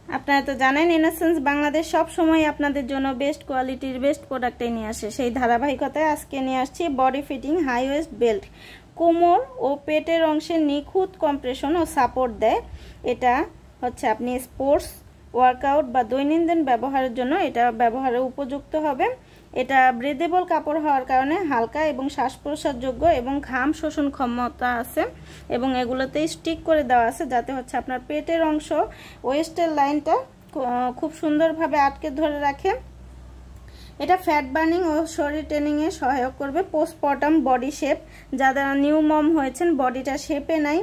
আপনারা তো জানেন ইনোসেন্স বাংলাদেশ সব সময় আপনাদের জন্য বেস্ট কোয়ালিটির বেস্ট প্রোডাক্টই নিয়ে আসে। সেই ধারাবাহিকতায় আজকে নিয়ে আসছি body fitting high waist belt. কোমর ও পেটের অংশে নিখুঁত কম্প্রেশন ও সাপোর্ট দেয়। এটা হচ্ছে আপনি স্পোর্টস, ওয়ার্কআউট বা দৈনন্দিন ব্যবহারের জন্য এটা ব্যবহারের উপযুক্ত হবে। এটা ব্রেদেবল কাপড় হওয়ার কারণে হালকা এবং শ্বাস প্রশ্বাসযোগ্য এবং ঘাম শোষণ ক্ষমতা আছে এবং এগুলোতে স্টিক করে দেওয়া আছে যাতে হচ্ছে আপনার পেটের অংশ ওয়েস্টের লাইনটা খুব সুন্দরভাবে আটকে ধরে রাখে। এটা ফ্যাট বার্নিং ও শরীর ট্রেনিংয়ে সহায়ক করবে। পোস্টমর্টম বডি শেপ, যারা নিউ মম হয়েছেন বডিটা শেপে নাই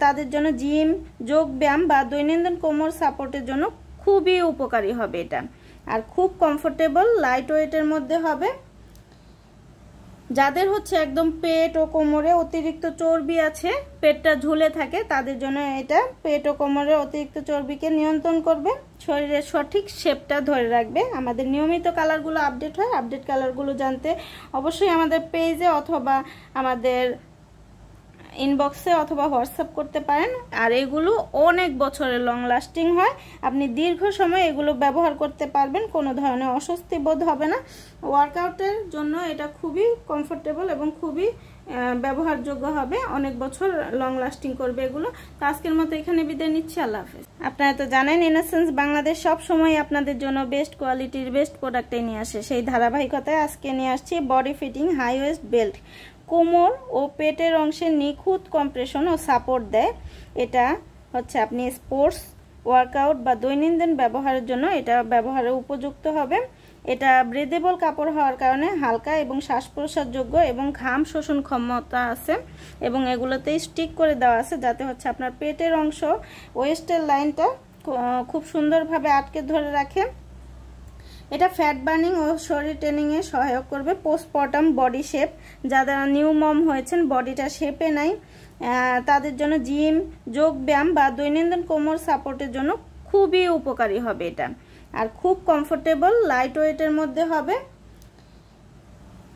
তাদের জন্য জিম, যোগ ব্যায়াম বা দৈনন্দিন কোমর সাপোর্টের জন্য খুবই উপকারী হবে এটা। আর খুব কমফোর্টেবল, লাইট ওয়েটের মধ্যে হবে। যাদের হচ্ছে একদম পেট ও কোমরে অতিরিক্ত চর্বি আছে, পেটটা ঝুলে থাকে, তাদের জন্য এটা পেট ও কোমরে অতিরিক্ত চর্বিকে নিয়ন্ত্রণ করবে, শরীরের সঠিক শেপটা ধরে রাখবে। আমাদের নিয়মিত কালারগুলো আপডেট হয়। আপডেট কালারগুলো জানতে অবশ্যই আমাদের পেজে অথবা আমাদের ইনবক্সে অথবা হোয়াটসঅ্যাপ করতে পারেন। আর এগুলো অনেক বছরের লং লাস্টিং হয়, আপনি দীর্ঘ সময় এগুলো ব্যবহার করতে পারবেন, কোনো ধরনের অস্বস্তি বোধ হবে না। ওয়ার্কআউটের জন্য এটা খুবই কমফোর্টেবল এবং খুবই ব্যবহারযোগ্য হবে, অনেক বছর লং লাস্টিং করবে এগুলো। তো আজকের মতো এখানে বিদায় নিচ্ছি, আল্লাহ হাফেজ। আপনারা তো জানেন ইনোসেন্স বাংলাদেশ সব সময় আপনাদের জন্য বেস্ট কোয়ালিটির বেস্ট প্রোডাক্টই নিয়ে আসে। সেই ধারাবাহিকতায় আজকে নিয়ে আসছি body fitting high waist belt. কোমর ও পেটের অংশে নিখুঁত কম্প্রেশন ও সাপোর্ট দেয়। এটা হচ্ছে আপনি স্পোর্টস, ওয়ার্কআউট বা দৈনন্দিন ব্যবহারের জন্য এটা ব্যবহারের উপযুক্ত হবে। এটা ব্রেদেবল কাপড় হওয়ার কারণে হালকা এবং শ্বাস প্রশ্বাসযোগ্য এবং ঘাম শোষণ ক্ষমতা আছে এবং এগুলোতে স্টিক করে দেওয়া আছে যাতে হচ্ছে আপনার পেটের অংশ ওয়েস্টের লাইনটা খুব সুন্দরভাবে আটকে ধরে রাখে। এটা ফ্যাট বার্নিং ও শরীর ট্রেনিংয়ে সহায়ক করবে। পোস্টমর্টম বডি শেপ, যারা নিউ মম হয়েছেন বডিটা শেপে নাই তাদের জন্য জিম, যোগ ব্যায়াম বা দৈনন্দিন কোমর সাপোর্টের জন্য খুবই উপকারী হবে এটা। আর খুব কমফোর্টেবল, লাইট ওয়েটের মধ্যে হবে।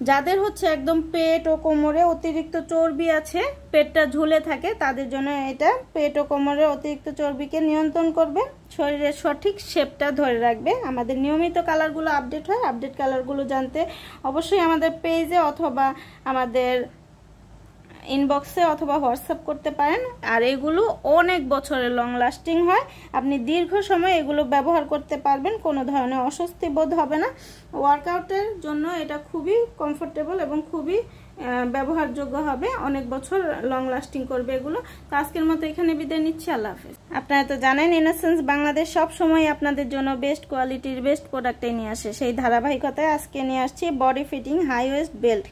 যাদের হচ্ছে একদম পেট ও কোমরে অতিরিক্ত চর্বি আছে, পেটটা ঝুলে থাকে, তাদের জন্য এটা পেট ও কোমরে অতিরিক্ত চর্বিকে নিয়ন্ত্রণ করবে, শরীরের সঠিক শেপটা ধরে রাখবে। আমাদের নিয়মিত কালারগুলো আপডেট হয়। আপডেট কালারগুলো জানতে অবশ্যই আমাদের পেজে অথবা আমাদের ইনবক্সে অথবা হোয়াটসঅ্যাপ করতে পারেন। আর এগুলো অনেক বছরের লং লাস্টিং হয়, আপনি দীর্ঘ সময় এগুলো ব্যবহার করতে পারবেন, কোনো ধরনের অস্বস্তি বোধ হবে না। ওয়ার্কআউটের জন্য এটা খুবই কমফোর্টেবল এবং খুবই ব্যবহারযোগ্য হবে, অনেক বছর লং লাস্টিং করবে এগুলো। তো আজকের মতো এখানে বিদায় নিচ্ছি, আল্লাহ হাফেজ। আপনারা তো জানেন ইনোসেন্স বাংলাদেশ সব সময় আপনাদের জন্য বেস্ট কোয়ালিটির বেস্ট প্রোডাক্টই নিয়ে আসে। সেই ধারাবাহিকতায় আজকে নিয়ে আসছি body fitting high waist belt.